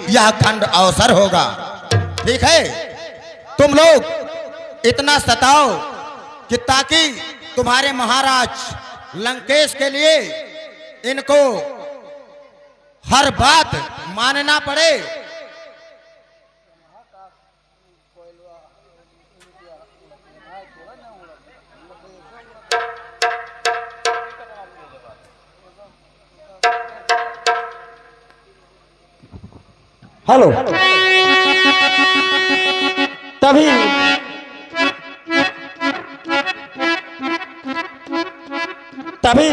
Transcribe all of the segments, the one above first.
यह खंड अवसर होगा। ठीक है, तुम लोग इतना सताओ कि ताकि तुम्हारे महाराज लंकेश के लिए इनको हर बात मानना पड़े। हेलो। तभी तभी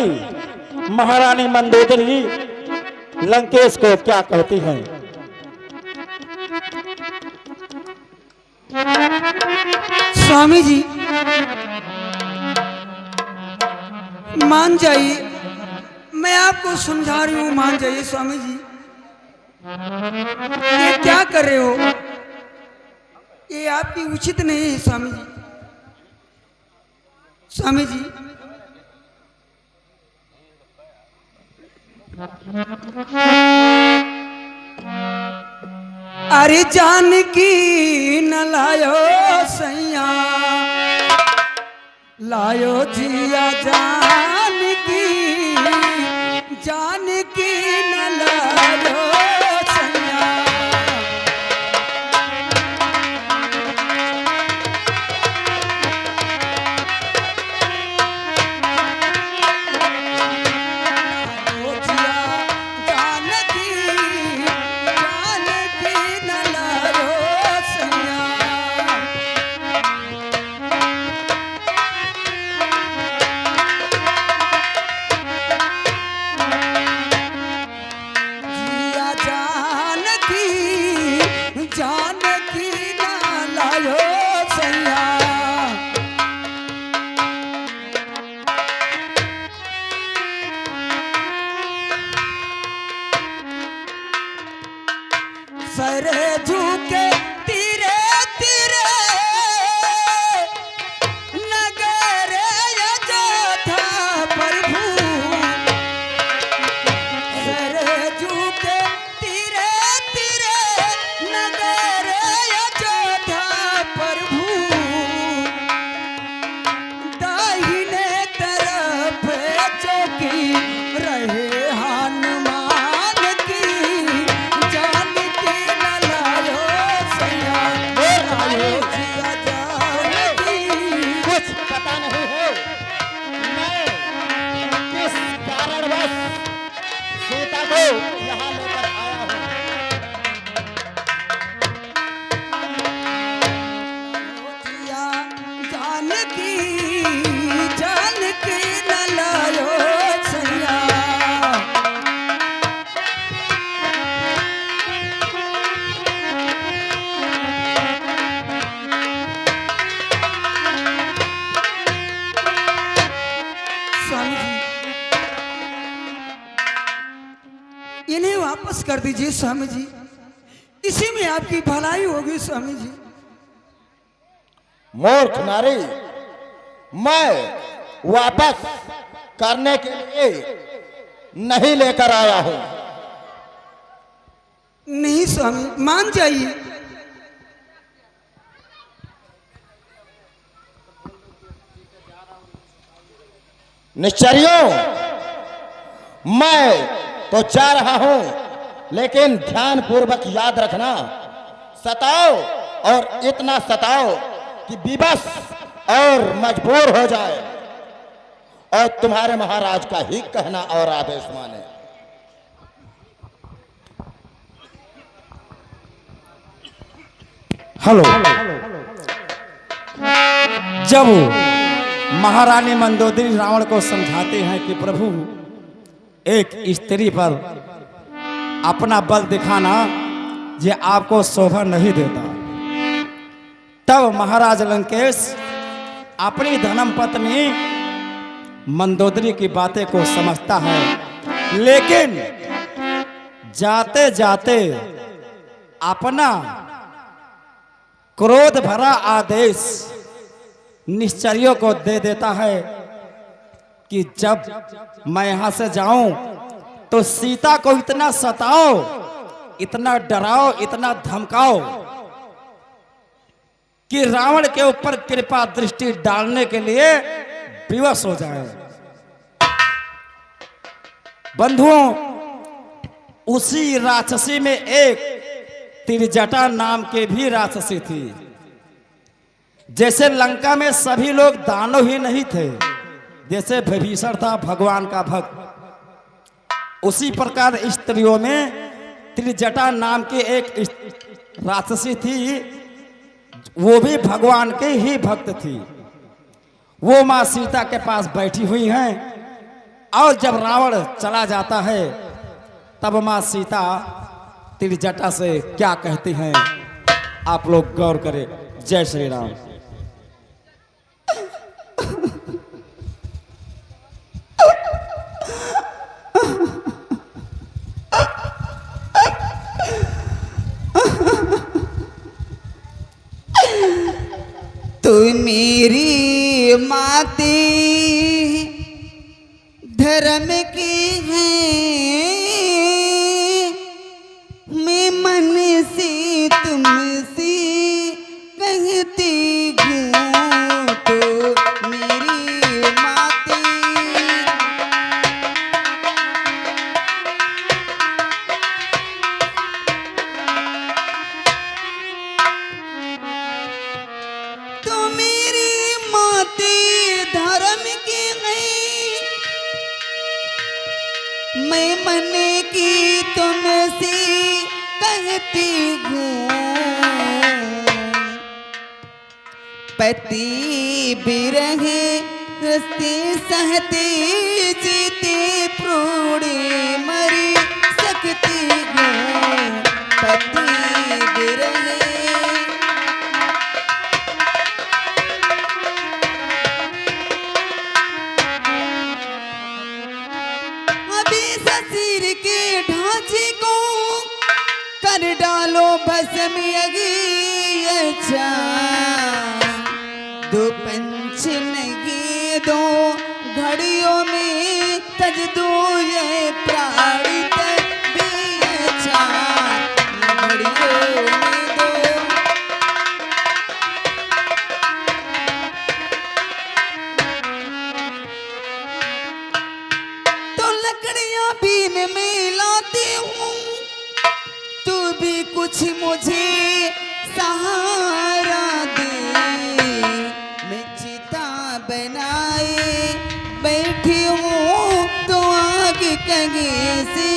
महारानी मंदोदरी लंकेश को क्या कहती हैं? स्वामी जी मान जाइए, मैं आपको समझा रही हूँ, मान जाइए स्वामी जी। ये क्या कर रहे हो? ये आपकी उचित नहीं है स्वामी जी। स्वामी जी अरे जानकी न लायो सैया, लायो जिया जानकी, जानकी न लायो सैया। लायो जिया जानकी, जानकी न लायो सैया। जिया जानकी, जानकी न लायो सैया। सर झुके तीरे तीरे नगर अयोध्या प्रभु। सर झुके तीरे तीरे नगर अयोध्या प्रभु। दाहिने तरफ चौकी रहे हनुमान की, जानकी न लायो सैया, लायो जिया जानकी। कुछ पता नहीं है मैं किस कारणवश सीता को यहाँ लेकर आया हूँ। जिया जानकी, जानकी न लायो सैया। स्वामी जी इन्हें वापस कर दीजिए स्वामी जी, इसी में आपकी भलाई होगी स्वामी जी। मूर्ख नारी, मैं वापस करने के लिए नहीं लेकर आया हूं। नहीं स्वामी मान जाइए। निश्चरियों, मैं तो जा रहा हूं, लेकिन ध्यान पूर्वक याद रखना, सताओ और इतना सताओ कि विवश और मजबूर हो जाए और तुम्हारे महाराज का ही कहना और आदेश माने। हेलो। जब महारानी मंदोदरी रावण को समझाते हैं कि प्रभु एक स्त्री पर अपना बल दिखाना ये आपको शोभा नहीं देता, तब महाराज लंकेश अपनी धर्म पत्नी मंदोदरी की बातें को समझता है, लेकिन जाते जाते अपना क्रोध भरा आदेश निश्चरियों को दे देता है कि जब मैं यहां से जाऊं तो सीता को इतना सताओ इतना डराओ, इतना धमकाओ कि रावण के ऊपर कृपा दृष्टि डालने के लिए विवश हो जाए। बंधुओं, उसी राक्षसी में एक त्रिजटा नाम के भी राक्षसी थी। जैसे लंका में सभी लोग दानव ही नहीं थे, जैसे विभीषण था भगवान का भक्त, उसी प्रकार स्त्रियों में त्रिजटा नाम की एक राक्षसी थी, वो भी भगवान के ही भक्त थी। वो मां सीता के पास बैठी हुई हैं और जब रावण चला जाता है तब मां सीता त्रिजटा से क्या कहती हैं, आप लोग गौर करें। जय श्री राम। तू मेरी माते धर्म की है, मैं मन से तुमसे कहती हूँ। तो मेरी माते धर्म की गई, मैं मन की तुमसे कहती हूँ। पति बिरहे हंसते सहते जीते प्रोड़े मरी सकती हूँ। पति बिरहे शरीर के ढांचे को कर डालो बस में अगी। अच्छा दो पंच नहीं दो घड़ियों में तज दो ये प्राण तक भी। अच्छा घड़ियों में दो तो लकड़ियां बीन में लाती हूँ, तू भी कुछ मुझे सहारा दे। मैं चिता बनाए बैठी हूँ, तो आग कहीं से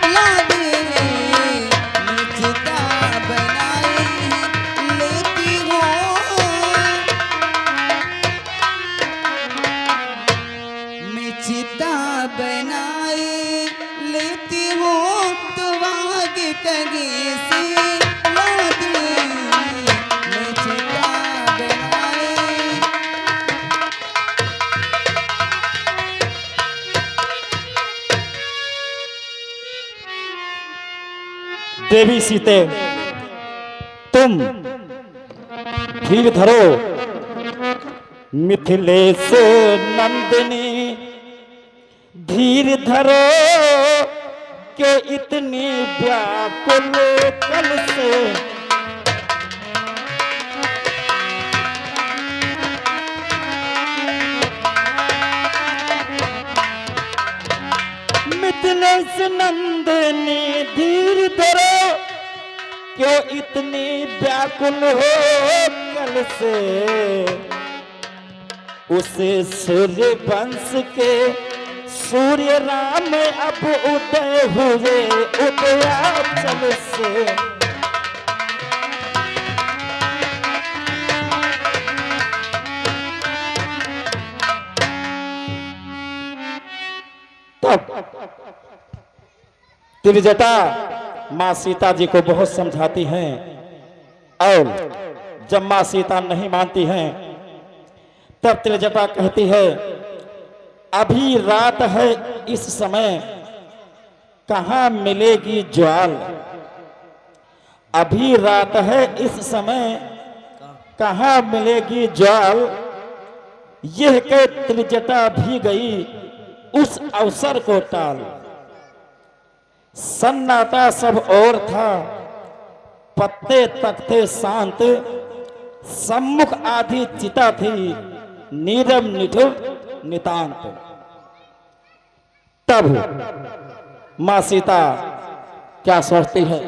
ला दे। मैं चिता बनाए लेती हूँ, मैं चिता बनाए लेती हूँ, तो आग कहीं से ला दे। मैं चिता बनाए देवी सीते, तुम धीर धरो। मिथिलेश नंदिनी धीर धरो के इतनी व्याकुल कल से। मिथिलेश नंदिनी धीर धरो क्यों इतनी व्याकुल हो कल से। उसे सूर्य वंश के सूर्य राम अब उदय हुए उदयाचल से। तब त्रिजटा माँ सीता जी को बहुत समझाती हैं और जब माँ सीता नहीं मानती हैं तब त्रिजटा कहती है, अभी रात है, इस समय कहाँ मिलेगी ज्वाल। अभी रात है, इस समय कहाँ मिलेगी ज्वाल। यह के त्रिजटा भी गई उस अवसर को टाल। सन्नाटा सब और था, पत्ते तख्ते शांत, सम्मुख आधी चिता थी, नीरव निठुर नितांत। तब मां सीता क्या सोचती है?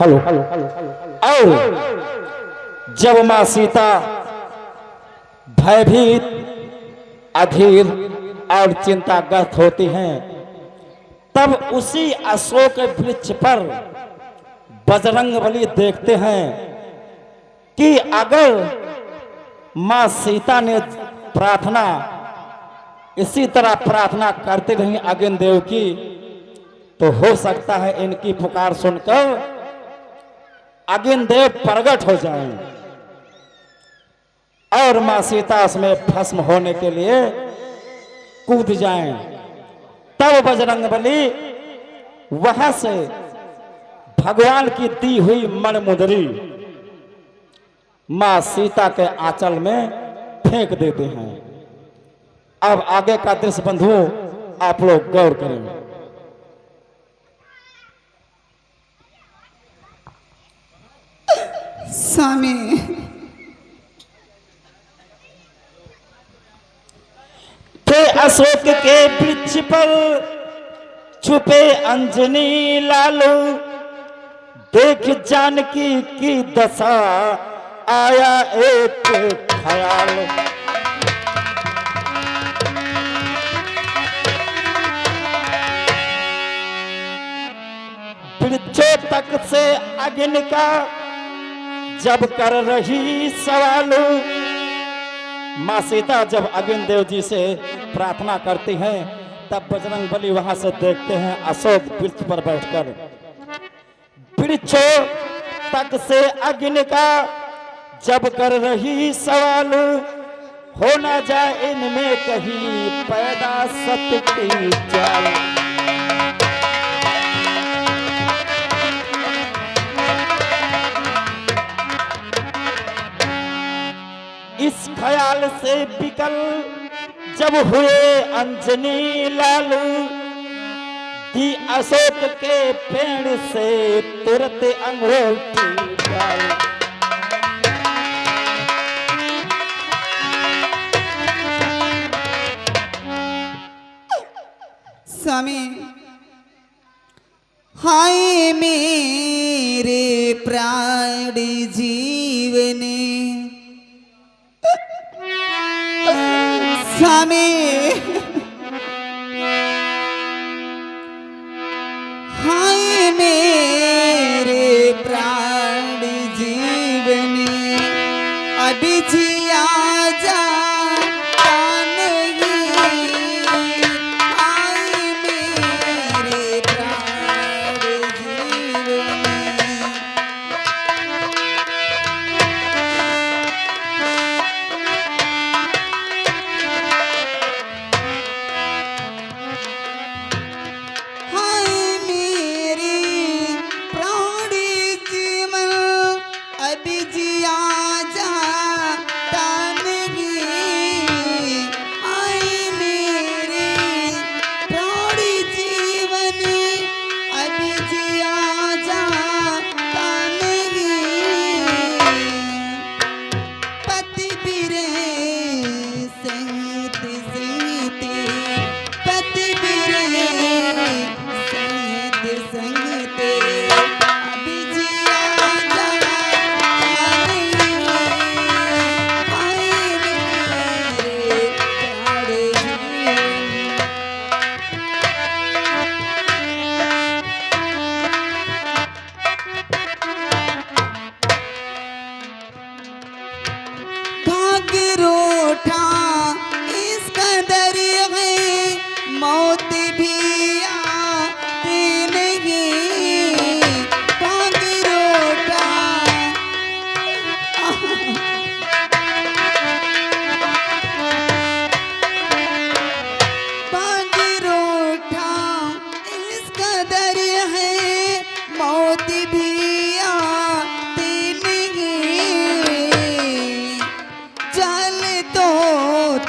हेलो हेलो और जब मां सीता भयभीत, अधीर और चिंताग्रस्त होती हैं, तब उसी अशोक वृक्ष पर बजरंगबली देखते हैं कि अगर मां सीता ने प्रार्थना इसी तरह प्रार्थना करते रही अग्नि देव की, तो हो सकता है इनकी पुकार सुनकर अग्नि देव प्रकट हो जाएं और मां सीता उसमें भस्म होने के लिए कूद जाएं। तब बजरंगबली वहां से भगवान की दी हुई मनमुद्री मां सीता के आंचल में फेंक देते हैं। अब आगे का दृश्य बंधुओं आप लोग गौर करें। स्वामी थे अशोक के वृक्ष पर छुपे अंजनी लालू, देख जानकी की दशा आया एक ख्याल। वृक्षों तक से अग्नि का जब कर रही सवाल, मां सीता जब अग्नि देव जी से प्रार्थना करती हैं, तब बजरंगबली वहां से देखते हैं अशोक वृक्ष पर बैठकर। वृक्षों तक से अग्नि का जब कर रही सवाल, हो ना जाए इनमें कहीं पैदा सत्य की चाल। इस ख्याल से बिकल जब हुए अंजनी लालू, दी अशोक के पेड़ से तुरंत अंगूठी डाल। स्वामी हाय मेरे प्राण जीवने, स्वामी हाय मेरे प्राण जीवने, अभी जिया जाता नहीं, हाय मेरे प्राण जीवने।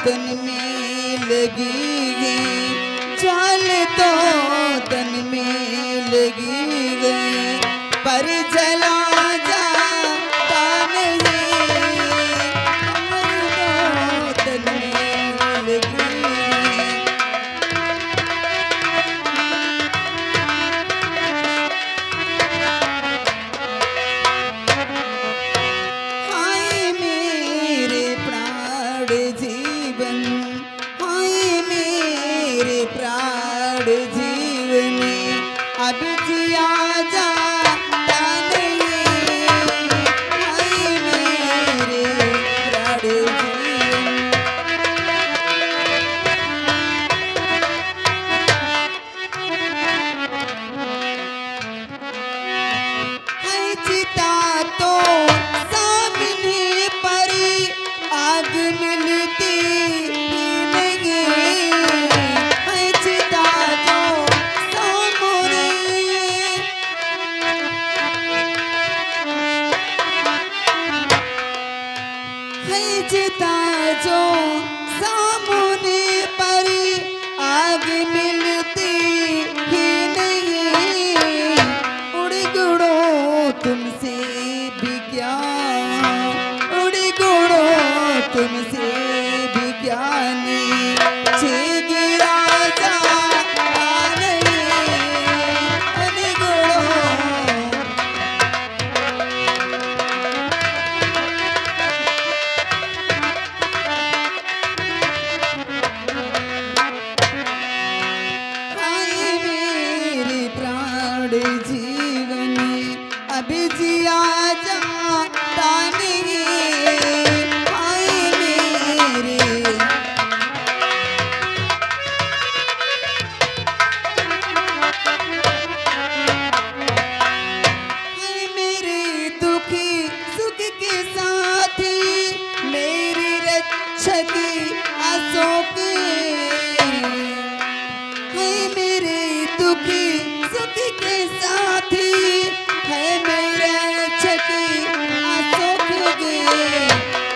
तन में लगी गई, चाल तो तन में लगी गई, पर जला जाता नहीं, चाल तो तन में लगी गई। हाय मेरे प्राण जीवन, हाय मेरे प्राण जीवन, अब जिया जाता नहीं, हाय मेरे प्राण जीवन। है चिता तो सामने पर आग मिलती ही नहीं, है चिता तो सामने, है चिता जो सामने पर आग मिलती ही नहीं, उड़ गुड़ो तुमसे भी क्या, उड़ गुड़ो तुमसे भी ज्ञानी, छे गिरा जाता नहीं, उड़ गुड़ो। हाय मेरे प्राण जीवन, अभी जिया जाता नहीं, हाय मेरे। हाय मेरे दुखी सुख के साथी, मेरी रक्षक अशोक, है मेरे दुखी सुख के साथी, है मेरा रक्षक अशोक गे,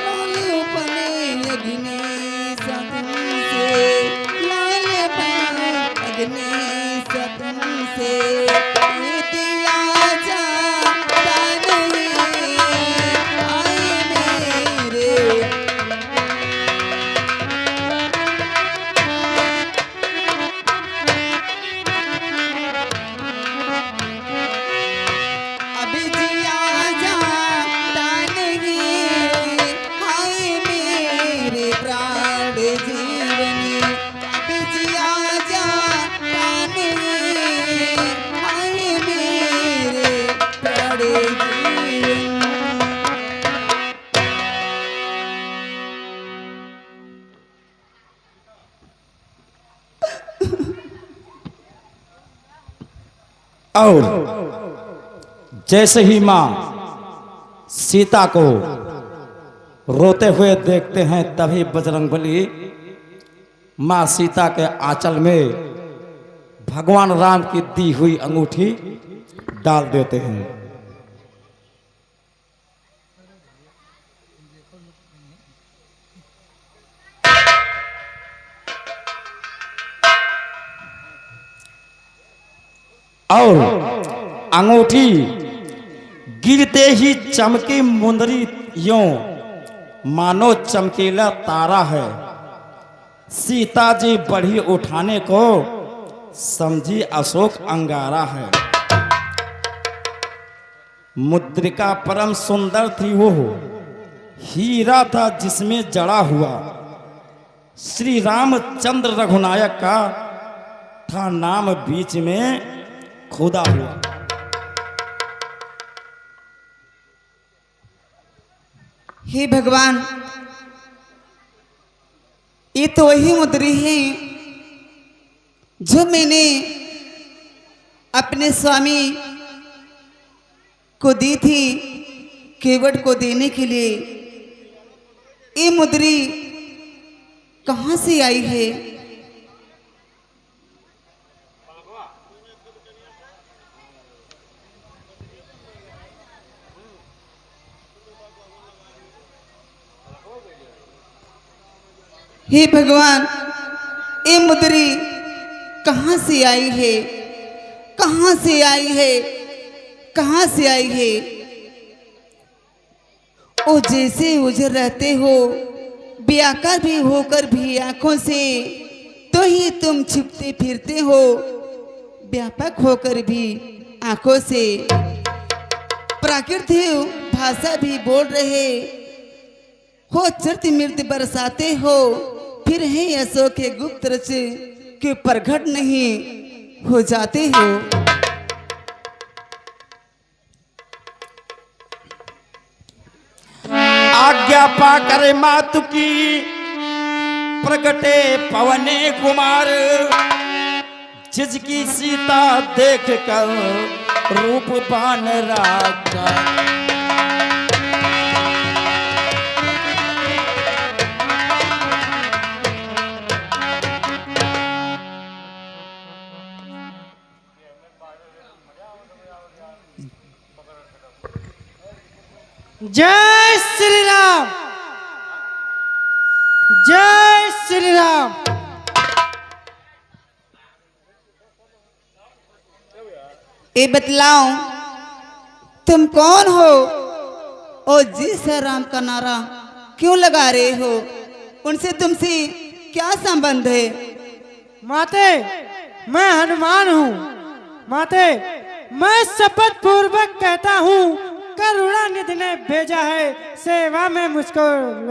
लाल पने अग्नि सतन से, लाल अग्नि सतन से, दिया जाता नहीं, आए मेरे। अभी जिया जाता नहीं, हाय मेरे प्राण जीवनी, अभी जिया जाता नहीं, हाय मेरे प्राण जीवनी। और जैसे ही माँ सीता को रोते हुए देखते हैं, तभी बजरंगबली माँ सीता के आंचल में भगवान राम की दी हुई अंगूठी डाल देते हैं। और अंगूठी गिरते ही चमकी मुंदरी यों मानो चमकीला तारा है। सीता जी बढ़ी उठाने को समझी अशोक अंगारा है। मुद्रिका परम सुंदर थी वो, हीरा था जिसमें जड़ा हुआ। श्री रामचंद्र रघुनायक का था नाम बीच में खुदा हुआ। हे भगवान, ये तो वही मुद्री है जो मैंने अपने स्वामी को दी थी केवट को देने के लिए। ये मुद्री कहाँ से आई है? हे भगवान, ये मुद्री कहाँ से आई है, कहाँ से आई है, कहाँ से आई है? ओ जैसे उजर रहते हो, बेआकार भी होकर भी आंखों से, तो ही तुम छिपते फिरते हो, व्यापक होकर भी आंखों से। प्राकृतिक भाषा भी बोल रहे हो, चरत मृत बरसाते हो, फिर है अशोक के गुप्त रच के प्रगट नहीं हो जाते हो। आज्ञा पाकर मातु की प्रगटे पवने कुमार, जिसकी सीता देख कर रूप बान राजा। जय श्री राम, जय श्री राम। ये बतलाओ तुम कौन हो और जी सर राम का नारा क्यों लगा रहे हो? उनसे तुमसे क्या संबंध है? माते, मैं हनुमान हूँ। माते, मैं शपथ पूर्वक कहता हूँ, करुणानिधि ने भेजा है, सेवा में मुझको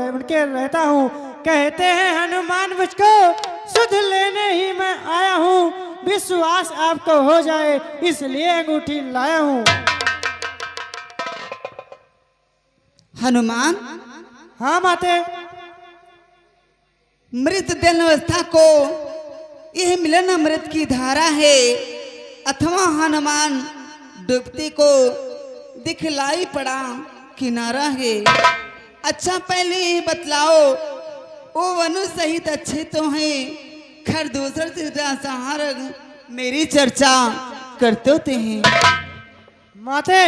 उनके रहता हूँ। कहते हैं हनुमान मुझको सुध लेने ही मैं आया हूँ, विश्वास आपको हो जाए इसलिए अंगूठी लाया हूँ। हनुमान? हाँ माते। मृत दिन अवस्था को यह मिलन अमृत की धारा है, अथवा हनुमान डूबते को दिखलाई पड़ा किनारा है। अच्छा पहले ये बतलाओ, वो वनु सहित अच्छे तो हैं, खर दूसर से सहारक मेरी चर्चा करते होते हैं। माते,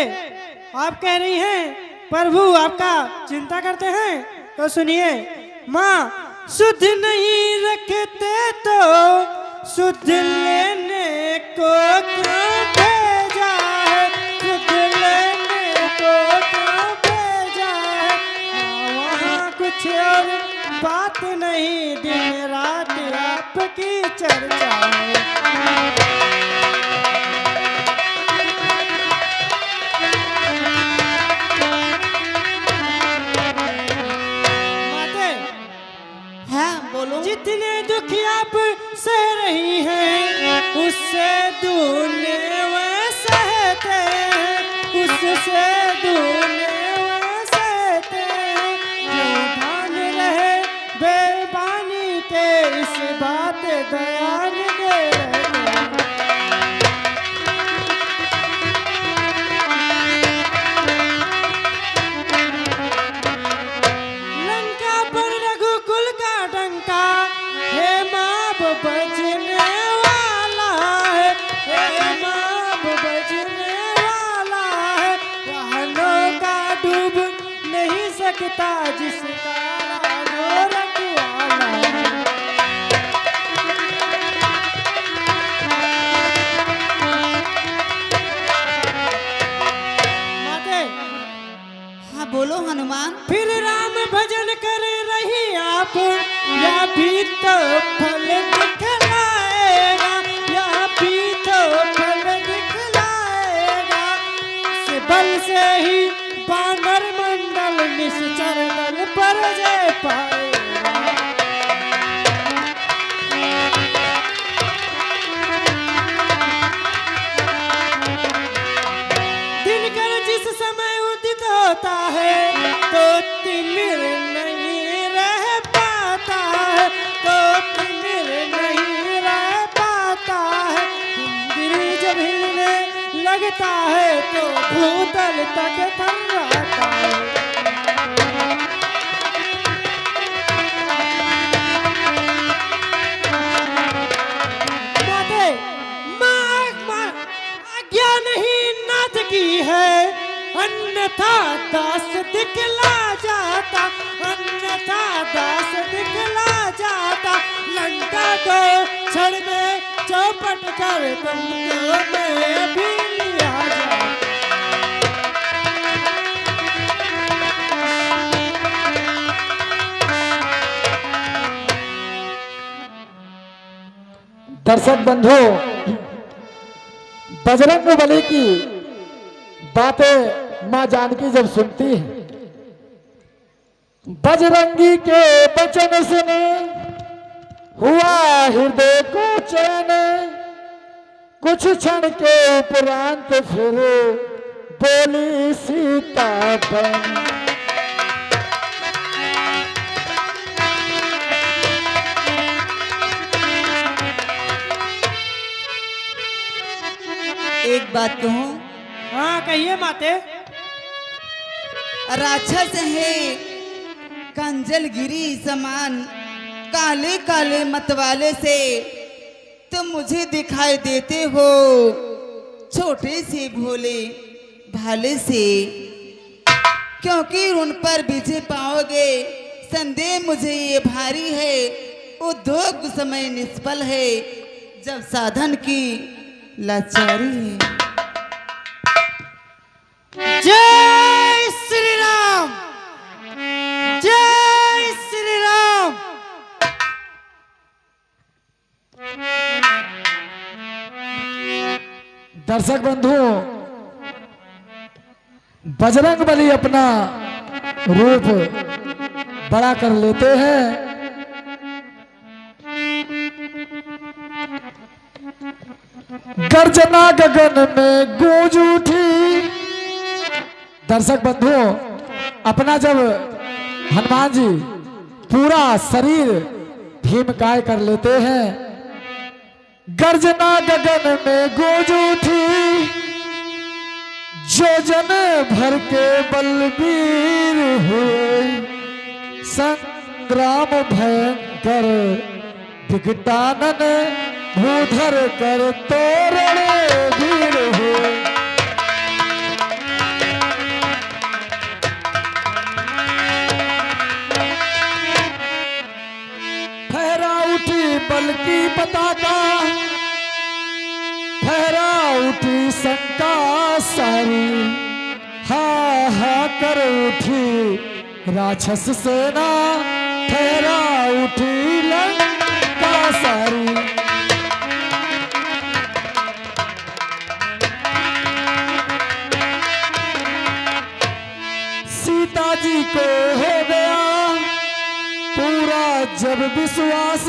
आप कह रही हैं प्रभु आपका चिंता करते हैं, तो सुनिए। माँ, शुद्ध नहीं रखते तो शुद्ध लेने को क्यों भेजा है, शुद्ध लेने को क्यों भेजा है? वहाँ कुछ और बात नहीं, दिन रात आपकी चर्चा है। जितने दुख आप सह रही हैं, उससे दूने वह सहते हैं, उससे दूने वह सहते हैं। जो ध्यान रहे बेबानी के, इस बात दयान दे रहते हैं। लंका पर रघुकुल का डंका, हे माप बजने वाला है, हे माप बजने वाला है। वाहनों का डूब नहीं सकता जिसका राजो रखवाला है। माते, हाँ बोलो हनुमान। फिर राम भजन कर रही आप, या भी तो फल दिखलाएगा, या भी तो फल दिखलाएगा। इस बल से ही बानर मंडल निश्चर दल पर जय पाएगा। दिनकर जिस समय उदित होता है, तो तिमिर नहीं रह पाता है, तो तिमिर नहीं रह पाता है। इंद्री जब हिलने लगता है, तो भूतल तक थर्राता है। माते, माँ आज्ञा नहीं नाथ की है, अन्यथा दास दिखला जाता, अन्यथा दास दिखला जाता। क्षण में चौपट कर तुमको मैं भी लिया जाऊं। दर्शक बंधु, बजरंग बली की बातें मां जानकी जब सुनती है, बजरंगी के वचन सुने हुआ हृदय को चैन, कुछ क्षण के उपरांत फिर बोली सीता बन। एक बात कहूं, हाँ कहिए माते। राक्षस है कंजलगिरी समान, काले काले मतवाले से तुम मुझे दिखाई देते हो छोटे से भोले भाले से, क्योंकि उन पर विजय पाओगे संदेह मुझे ये भारी है। उद्योग समय निष्फल है जब साधन की लाचारी है। जय श्री राम, जय श्री राम। दर्शक बंधु, बजरंग बली अपना रूप बड़ा कर लेते हैं। गर्जना गगन में गूंज उठी। दर्शक बंधु, अपना जब हनुमान जी पूरा शरीर भीमकाय कर लेते हैं, गर्जना गगन में गूंज उठी। जो जन भर के बलबीर हुए, संग्राम भयंकर विकटानन भूधर कर तोरण वीर हुए। फहरा उठी बल की पताका, फहरा उठी शंका सारी, हा हा कर उठी राक्षस सेना, ठहरा उठी लंका सारी। सीता जी को हो गया पूरा जब विश्वास,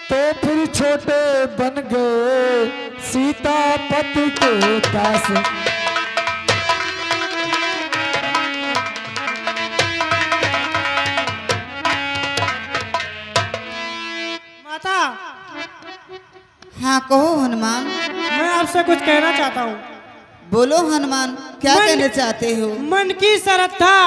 तो फिर छोटे बन गए सीता पति के दास। माता, हाँ कहो हनुमान। मैं आपसे कुछ कहना चाहता हूँ। बोलो हनुमान, क्या कहना चाहते हो? मन की श्रद्धा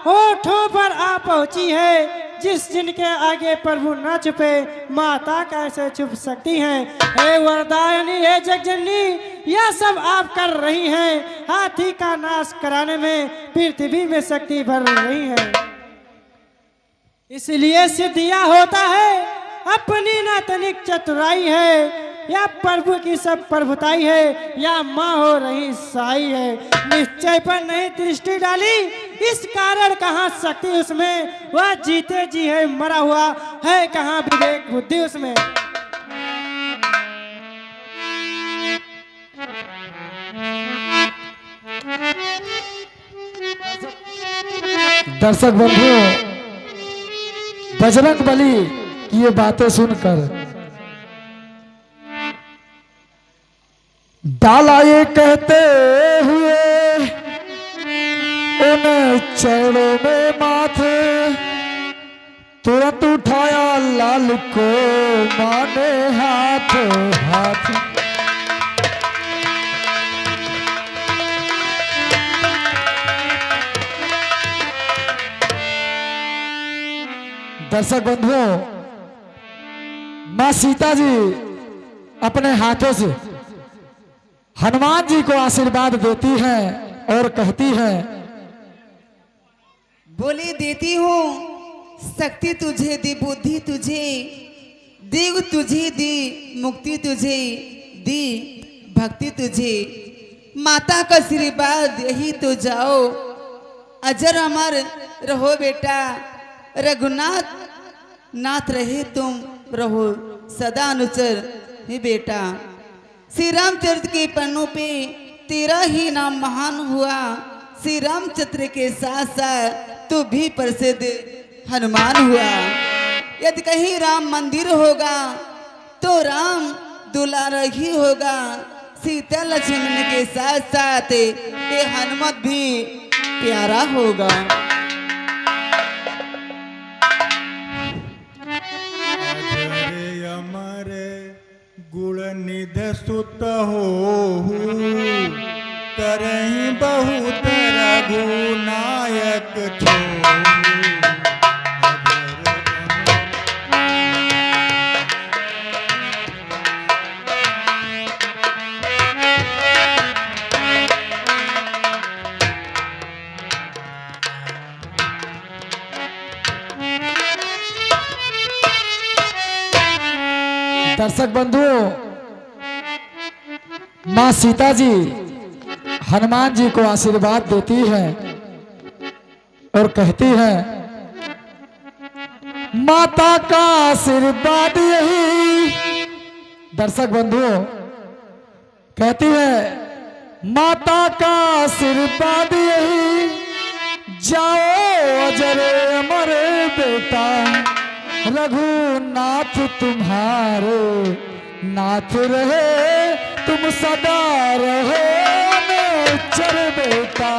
होठों पर आ पहुंची है, जिस जिनके आगे प्रभु न छुपे माता कैसे छुप सकती हैं। हे वरदायनी, हे जगजननी, यह सब आप कर रही हैं। हाथी का नाश कराने में पृथ्वी में शक्ति भर रही है, इसलिए सिद्धिया होता है अपनी न तनिक चतुराई है, या प्रभु की सब प्रभुताई है, या माँ हो रही साई है। निश्चय पर नहीं दृष्टि डाली, इस कारण कहाँ शक्ति उसमें, वह जीते जी है मरा हुआ है, कहाँ विवेक बुद्धि उसमें। दर्शक बंधु, बजरंग बली की ये बातें सुनकर डाला ये कहते हुए उन चरणों में माथे, तुरंत उठाया लाल को माने हाथ हाथ। दर्शक बंधुओं, मां सीता जी अपने हाथों से हनुमान जी को आशीर्वाद देती हैं और कहती हैं, बोले देती हूँ शक्ति तुझे दी, बुद्धि तुझे देव तुझे दी, मुक्ति तुझे दी, भक्ति तुझे, माता का आशीर्वाद यही तो जाओ, अजर अमर रहो बेटा, रघुनाथ नाथ रहे तुम रहो सदा अनुचर हे बेटा। श्री रामचरित्र के पन्नों पे तेरा ही नाम महान हुआ, श्री रामचंद्र के साथ साथ तू भी प्रसिद्ध हनुमान हुआ। यदि कहीं राम मंदिर होगा तो राम दुलारा ही होगा, सीता लक्ष्मण के साथ साथ ये हनुमत भी प्यारा होगा। अजर अमर गुण निध सुत हो, करहीं बहुत रघुनायक छो। दर्शक बंधुओं, माँ सीता जी हनुमान जी को आशीर्वाद देती है और कहती है, माता का आशीर्वाद यही। दर्शक बंधुओं, कहती है, माता का आशीर्वाद यही, जाओ अजर अमर बेटा, रघुनाथ तुम्हारे नाथ रहे, तुम सदा रहो अनुचर बेटा।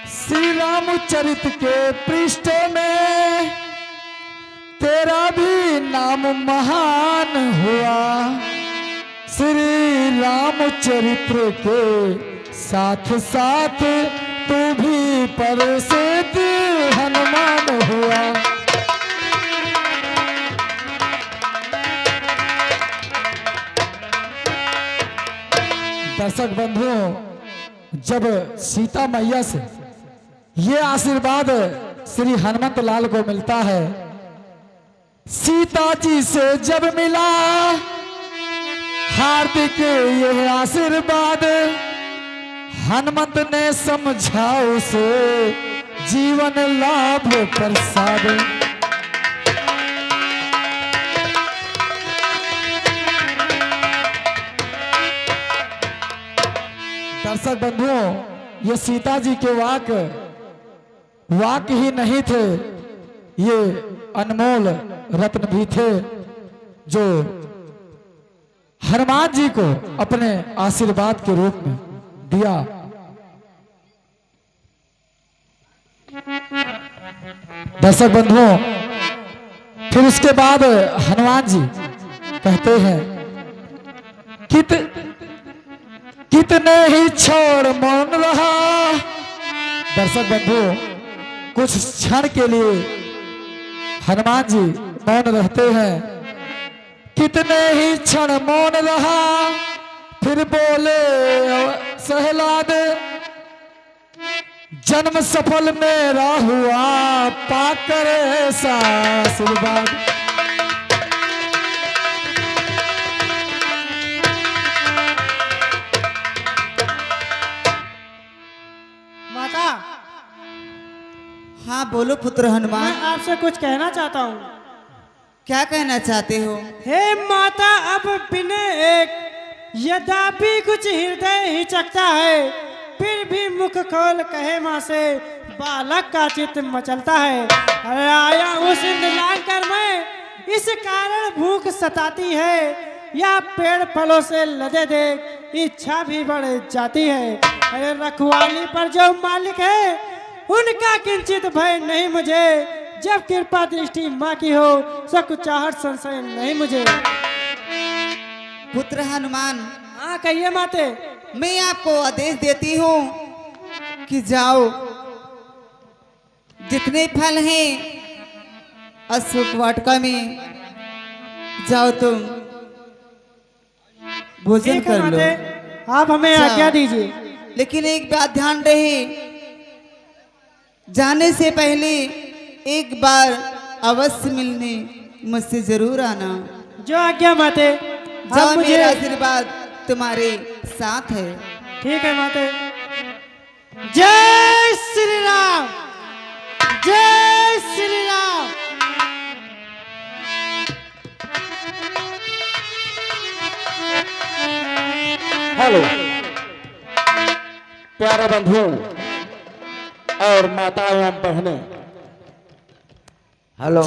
श्री रामचरित के पृष्ठ में तेरा भी नाम महान हुआ, श्री रामचरित्र के साथ साथ तू भी प्रसिद्ध हनुमान हुआ। दर्शक बंधुओं, जब सीता मैया से ये आशीर्वाद श्री हनुमत लाल को मिलता है, सीता जी से जब मिला हार्दिक ये आशीर्वाद, हनुमत ने समझा उसे जीवन लाभ प्रसाद। दर्शक बंधुओं, ये सीता जी के वाक ही नहीं थे, ये अनमोल रत्न भी थे जो हनुमान जी को अपने आशीर्वाद के रूप में दिया। दर्शक बंधुओं, फिर उसके बाद हनुमान जी कहते हैं, कितने ही छोड़ मौन रहा। दर्शक बंधुओं, कुछ क्षण के लिए हनुमान जी मौन रहते हैं, कितने ही क्षण मौन रहा, फिर बोले सहलाद, जन्म सफल मेरा हुआ, पाकर ऐसा आशीर्वाद। माता, हाँ बोलो पुत्र मैं हनुमान, आपसे कुछ कहना चाहता हूँ। क्या कहना चाहते हो? हे माता, अब बिना एक यद्यपि कुछ हृदय हिचकता है, फिर भी मुख खोल कहे माँ से बालक का चित्त मचलता है। अरे आया उस इंद्रलांकर में, इस कारण भूख सताती है, या पेड़ फलों से लदे देख इच्छा भी बढ़ जाती है। अरे रखवाली पर जो मालिक है, उनका किंचित भय नहीं मुझे, जब कृपा दृष्टि माँ की हो, सकुचाहट संशय नहीं मुझे। पुत्र हनुमान, हाँ कहिए माते। मैं आपको आदेश देती हूँ कि जाओ, जितने फल हैं अशोक वाटिका में जाओ, तुम भोजन ठीक है कर लो। माते, आप हमें जाओ। आज्ञा दीजिए। लेकिन एक बात ध्यान रहे, जाने से पहले एक बार अवश्य मिलने मुझसे जरूर आना। जो आज्ञा माते। जाओ, आप मुझे मेरा आशीर्वाद तुम्हारे साथ है। ठीक है माते। जय श्री राम, जय श्री राम। हेलो प्यारे बंधु और माताएं एवं बहनें, हेलो।